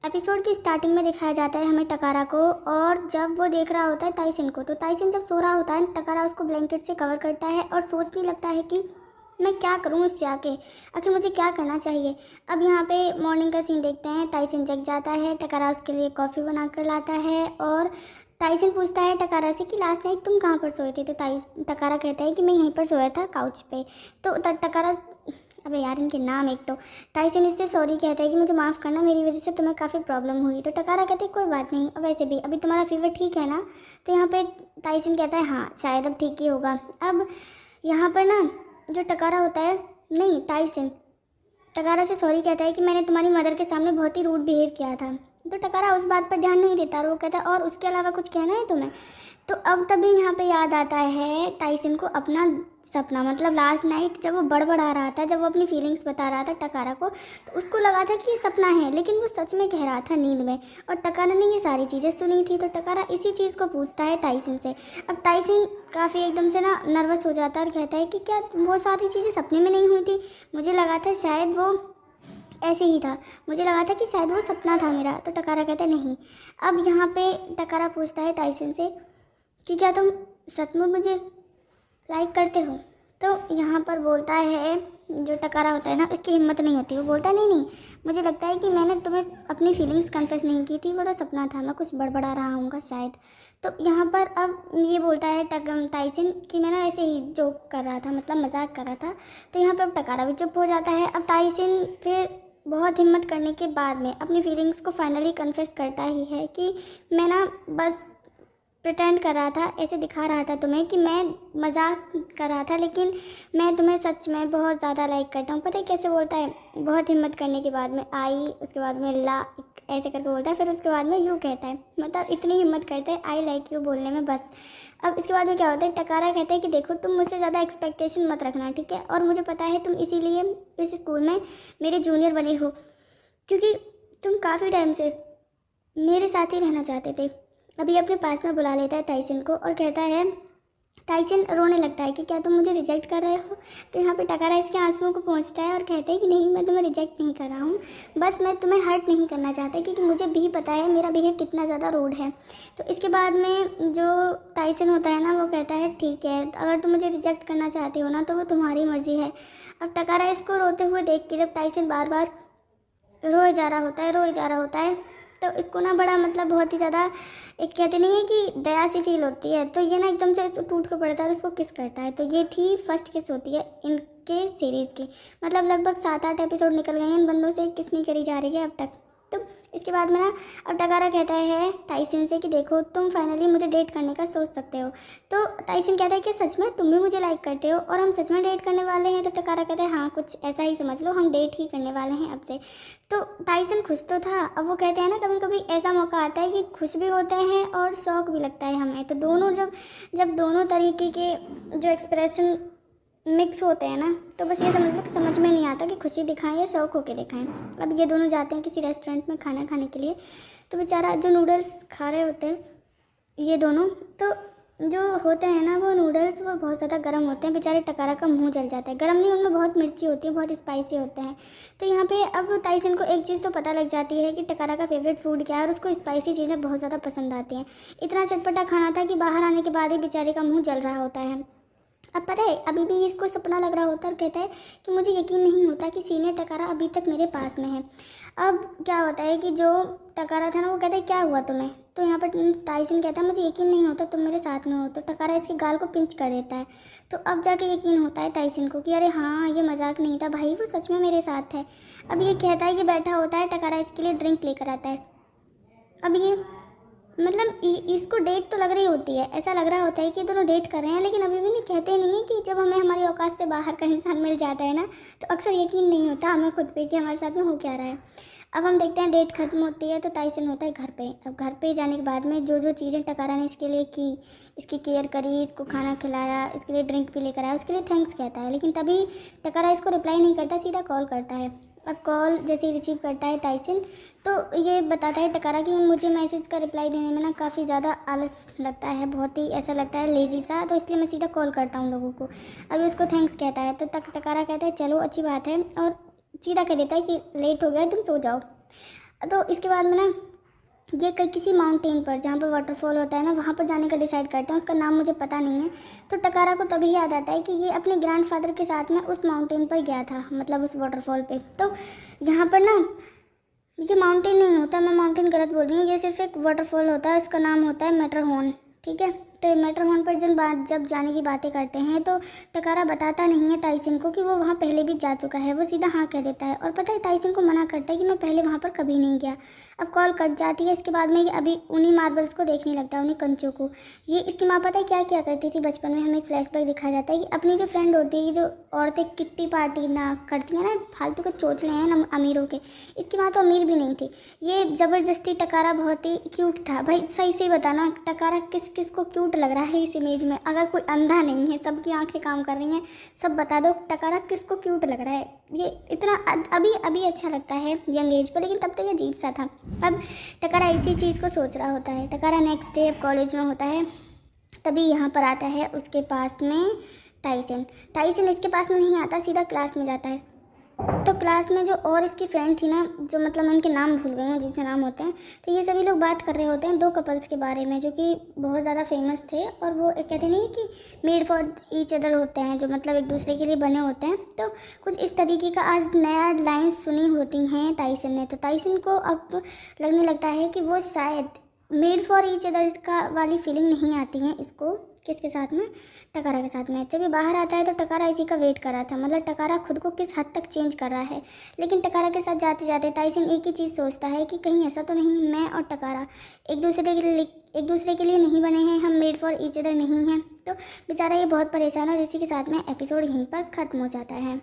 Episode की starting में दिखाया जाता है हमें टकारा को, और जब वो देख रहा होता है ताइसिन को, तो ताइसिन जब सो रहा होता है टकारा उसको ब्लैंकेट से कवर करता है और सोचने लगता है कि मैं क्या करूँ इससे आखिर मुझे क्या करना चाहिए। अब यहाँ पे मॉर्निंग का सीन देखते हैं। ताइसिन जग जाता है, टकारा उसके लिए कॉफ़ी बना कर लाता है और ताइसिन पूछता है टकारा से कि लास्ट नाइट तुम कहाँ पर सोए थे। तो टकारा कहता है कि मैं यहीं पर सोया था काउच पे। तो टकारा, अबे यार इनके नाम एक तो, ताइसिन इससे सॉरी कहता है कि मुझे माफ़ करना, मेरी वजह से तुम्हें काफ़ी प्रॉब्लम हुई। तो टकारा कहते हैं कोई बात नहीं, और वैसे भी अभी तुम्हारा फीवर ठीक है ना। तो यहाँ पे ताइसिन कहता है हाँ शायद अब ठीक ही होगा। अब यहाँ पर ना जो टकारा होता है, नहीं ताइसिन टकारा से सॉरी कहता है कि मैंने तुम्हारी मदर के सामने बहुत ही रूड बिहेव किया था। तो टकारा उस बात पर ध्यान नहीं देता और वो कहता है और उसके अलावा कुछ कहना है तुम्हें। तो अब तभी यहाँ पे याद आता है ताइसिन को अपना सपना, मतलब लास्ट नाइट जब वो बड़बड़ा रहा था, जब वो अपनी फीलिंग्स बता रहा था टकारा को, तो उसको लगा था कि ये सपना है, लेकिन वो सच में कह रहा था नींद में। और टकारा ने ये सारी चीज़ें सुनी थी। तो टकारा इसी चीज़ को पूछता है ताइसिन से। अब ताइसिन काफ़ी एकदम से ना नर्वस हो जाता है और कहता है कि क्या वो सारी चीज़ें सपने में नहीं हुई थी, मुझे लगा था शायद वो ऐसे ही था, मुझे लगा था कि शायद वो सपना था मेरा। तो टकारा कहता है नहीं। अब यहाँ पे टकारा पूछता है ताइसिन से कि क्या तुम सच में मुझे लाइक करते हो। तो यहाँ पर बोलता है जो टकारा होता है ना, इसकी हिम्मत नहीं होती, वो बोलता है नहीं नहीं, मुझे लगता है कि मैंने तुम्हें अपनी फीलिंग्स कन्फेस नहीं की थी, वो तो सपना था, मैं कुछ बड़बड़ा रहा हूँगा शायद। तो यहाँ पर अब ये बोलता है ताइसिन कि मैं ना ऐसे ही जोक कर रहा था, मतलब मजाक कर रहा था। तो यहाँ पर अब टकारा भी चुप हो जाता है। अब ताइसिन फिर बहुत हिम्मत करने के बाद में अपनी फीलिंग्स को फाइनली कन्फेस करता ही है कि मैं ना बस प्रिटेंड कर रहा था, ऐसे दिखा रहा था तुम्हें कि मैं मजाक कर रहा था, लेकिन मैं तुम्हें सच में बहुत ज़्यादा लाइक करता हूँ। पता है कैसे बोलता है, बहुत हिम्मत करने के बाद में आई, उसके बाद में ला, ऐसे करके बोलता है, फिर उसके बाद में यू कहता है, मतलब इतनी हिम्मत करता है आई लाइक यू बोलने में बस। अब इसके बाद में क्या होता है, टकारा कहता है कि देखो तुम मुझसे ज़्यादा एक्सपेक्टेशन मत रखना, ठीक है, और मुझे पता है तुम इसीलिए इस स्कूल में मेरे जूनियर बने हो क्योंकि तुम काफ़ी टाइम से मेरे साथ ही रहना चाहते थे। अभी अपने पास में बुला लेता है ताइसिन को और कहता है, ताइसिन रोने लगता है कि क्या तुम मुझे रिजेक्ट कर रहे हो। तो यहाँ पे टकारा इसके आंसुओं को पहुँचता है और कहता है कि नहीं, मैं तुम्हें रिजेक्ट नहीं कर रहा हूँ, बस मैं तुम्हें हर्ट नहीं करना चाहता क्योंकि मुझे भी पता है मेरा बिहेव कितना ज़्यादा रूड है। तो इसके बाद में जो ताइसिन होता है ना, वो कहता है ठीक है, अगर तुम मुझे रिजेक्ट करना चाहते हो ना तो वो तुम्हारी मर्ज़ी है। अब टकारा इसको रोते हुए देख के जब ताइसिन बार बार रोए जा रहा होता है तो इसको ना बड़ा, मतलब बहुत ही ज़्यादा, एक कहते नहीं है कि दया सी फील होती है। तो ये ना एकदम से इसको टूट कर पड़ता है और इसको किस करता है। तो ये थी फर्स्ट किस होती है इनके सीरीज़ की, मतलब लगभग 7-8 एपिसोड निकल गए हैं, इन बंदों से किस नहीं करी जा रही है अब तक। तो इसके बाद में ना अब टकारा कहता है ताइसिन से कि देखो तुम फाइनली मुझे डेट करने का सोच सकते हो। तो ताइसिन कहता है कि सच में तुम भी मुझे लाइक करते हो और हम सच में डेट करने वाले हैं। तो टकारा कहता है हाँ कुछ ऐसा ही समझ लो, हम डेट ही करने वाले हैं अब से। तो टाइसन खुश तो था। अब वो कहते हैं ना कभी कभी ऐसा मौका आता है कि खुश भी होते हैं और शौक भी लगता है हमें। तो दोनों जब दोनों तरीके के जो एक्सप्रेशन मिक्स होते हैं ना, तो बस ये समझ लो कि समझ में नहीं आता कि खुशी दिखाएं या शौक होके दिखाएं। अब ये दोनों जाते हैं किसी रेस्टोरेंट में खाना खाने के लिए। तो बेचारा जो नूडल्स खा रहे होते हैं ये दोनों, तो जो होते हैं ना वो नूडल्स वो बहुत ज़्यादा गर्म होते हैं। बेचारे टकारा का मुंह जल जाता है। गर्म नहीं, उनमें बहुत मिर्ची होती है, बहुत स्पाइसी होते हैं। तो यहाँ पे अब ताइसन को एक चीज़ तो पता लग जाती है कि टकारा का फेवरेट फूड क्या है और उसको स्पाइसी चीज़ें बहुत ज़्यादा पसंद आती हैं। इतना चटपटा खाना था कि बाहर आने के बाद ही बेचारे का मुँह जल रहा होता है। अब पता है अभी भी इसको सपना लग रहा होता है और कहता है कि मुझे यकीन नहीं होता कि सीनियर टकारा अभी तक मेरे पास में है। अब क्या होता है कि जो टकारा था ना वो कहता है क्या हुआ तुम्हें। तो यहाँ पर ताइसन कहता है मुझे यकीन नहीं होता तुम मेरे साथ में हो। तो टकारा इसके गाल को पिंच कर देता है। तो अब जाके यकीन होता है ताइसन को कि अरे हाँ ये मजाक नहीं था भाई, वो सच में मेरे साथ है। अब ये कहता है कि बैठा होता है, टकारा इसके लिए ड्रिंक लेकर आता है। अब ये मतलब इसको डेट तो लग रही होती है, ऐसा लग रहा होता है कि दोनों डेट कर रहे हैं, लेकिन अभी भी नहीं कहते नहीं है कि जब हमें हमारी औकात से बाहर का इंसान मिल जाता है ना तो अक्सर यकीन नहीं होता हमें खुद पे कि हमारे साथ में हो क्या रहा है। अब हम देखते हैं डेट खत्म होती है तो ताइसन होता है घर पे। अब घर पे जाने के बाद में जो जो चीज़ें टकारा ने इसके लिए की, इसकी केयर करी, इसको खाना खिलाया, इसके लिए ड्रिंक भी लेकर आया, उसके लिए थैंक्स कहता है। लेकिन तभी टकारा इसको रिप्लाई नहीं करता, सीधा कॉल करता है। अब कॉल जैसे ही रिसीव करता है ताइसन तो ये बताता है टकारा कि मुझे मैसेज का रिप्लाई देने में ना काफ़ी ज़्यादा आलस लगता है, बहुत ही ऐसा लगता है लेजी सा, तो इसलिए मैं सीधा कॉल करता हूँ लोगों को। अभी उसको थैंक्स कहता है तो टकारा कहता है चलो अच्छी बात है और सीधा कह देता है कि लेट हो गया तुम सो जाओ। तो इसके बाद में ना ये किसी माउंटेन पर जहाँ पर वाटरफॉल होता है ना, वहाँ पर जाने का डिसाइड करते हैं। उसका नाम मुझे पता नहीं है। तो टकारा को तभी याद आता है कि ये अपने ग्रैंडफादर के साथ में उस माउंटेन पर गया था, मतलब उस वाटरफॉल पे। तो यहाँ पर ना ये माउंटेन नहीं होता, मैं माउंटेन गलत बोल रही हूँ, ये सिर्फ एक वाटरफॉल होता है। उसका नाम होता है मैटरहॉर्न, ठीक है। तो मैटरहॉर्न पर जब जाने की बातें करते हैं तो टकारा बताता नहीं है ताइसिन को कि वो वहाँ पहले भी जा चुका है। वो सीधा हाँ कह देता है और पता है ताइसिन को मना करता है कि मैं पहले वहाँ पर कभी नहीं गया। अब कॉल कट जाती है। इसके बाद में ये अभी उन्हीं मार्बल्स को देखने लगता है, उन्हीं कंचों को। ये इसकी माँ पता है क्या किया करती थी बचपन में, हमें एक फ्लैशबैक दिखाया जाता है कि अपनी जो फ्रेंड होती है, जो औरतें किट्टी पार्टी ना करती हैं ना, फालतू के चोचले हैं ना अमीरों के। इसकी माँ तो अमीर भी नहीं थी। ये ज़बरदस्ती टकारा बहुत ही क्यूट था। भाई सही से बताना टकारा किस किस को क्यूट लग रहा है इस इमेज में। अगर कोई अंधा नहीं है, सबकी आंखें काम कर रही हैं, सब बता दो टकारा किसको क्यूट लग रहा है। ये इतना अभी अभी अच्छा लगता है यंग एज पर, लेकिन तब तो ये अजीब सा था। अब टकारा इसी चीज़ को सोच रहा होता है। टकारा नेक्स्ट डे अब कॉलेज में होता है, तभी यहाँ पर आता है उसके पास में टाइसन इसके पास में नहीं आता, सीधा क्लास में जाता है। तो क्लास में जो और इसकी फ्रेंड थी ना, जो मतलब मैं उनके नाम भूल गई हूँ जिनके नाम होते हैं, तो ये सभी लोग बात कर रहे होते हैं दो कपल्स के बारे में जो कि बहुत ज़्यादा फेमस थे। और वो एक कहते नहीं कि मेड फॉर ईच अदर होते हैं, जो मतलब एक दूसरे के लिए बने होते हैं। तो कुछ इस तरीके का आज नया लाइन सुनी होती हैं ताइसन ने। तो ताइसन को अब लगने लगता है कि वो शायद मेड फॉर ईच अदर का वाली फीलिंग नहीं आती है इसको। किसके साथ में? टकारा के साथ में। जब ये बाहर आता है तो टकारा इसी का वेट कर रहा था, मतलब टकारा खुद को किस हद तक चेंज कर रहा है। लेकिन टकारा के साथ जाते जाते ताइसन एक ही चीज़ सोचता है कि कहीं ऐसा तो नहीं मैं और टकारा एक दूसरे के लिए नहीं बने हैं, हम मेड फॉर ईच अदर नहीं हैं। तो बेचारा ये बहुत परेशान है और इसी के साथ में एपिसोड यहीं पर ख़त्म हो जाता है।